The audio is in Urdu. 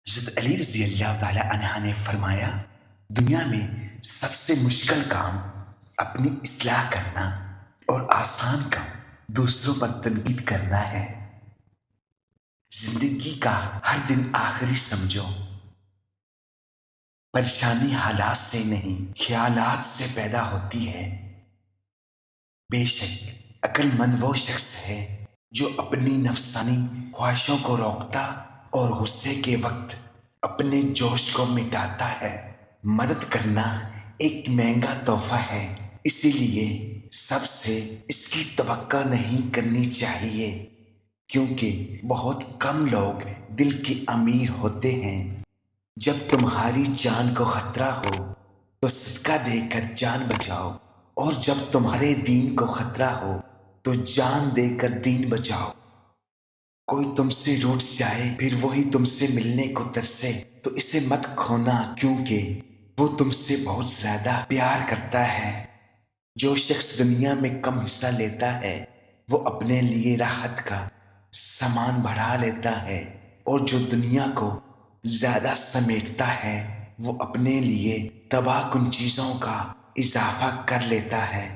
حضرت علی رضی اللہ تعالی عنہ نے فرمایا، دنیا میں سب سے مشکل کام اپنی اصلاح کرنا اور آسان کام دوسروں پر تنقید کرنا ہے۔ زندگی کا ہر دن آخری سمجھو، پریشانی حالات سے نہیں خیالات سے پیدا ہوتی ہے۔ بے شک عقل مند وہ شخص ہے جو اپنی نفسانی خواہشوں کو روکتا اور غصے کے وقت اپنے جوش کو مٹاتا ہے۔ مدد کرنا ایک مہنگا تحفہ ہے، اسی لیے سب سے اس کی توقع نہیں کرنی چاہیے، کیونکہ بہت کم لوگ دل کے امیر ہوتے ہیں۔ جب تمہاری جان کو خطرہ ہو تو صدقہ دے کر جان بچاؤ، اور جب تمہارے دین کو خطرہ ہو تو جان دے کر دین بچاؤ۔ کوئی تم سے روٹھ جائے پھر وہی تم سے ملنے کو ترسے تو اسے مت کھونا، کیونکہ وہ تم سے بہت زیادہ پیار کرتا ہے۔ جو شخص دنیا میں کم حصہ لیتا ہے وہ اپنے لیے راحت کا سامان بڑھا لیتا ہے، اور جو دنیا کو زیادہ سمیٹتا ہے وہ اپنے لیے تباہ کن چیزوں کا اضافہ کر لیتا ہے۔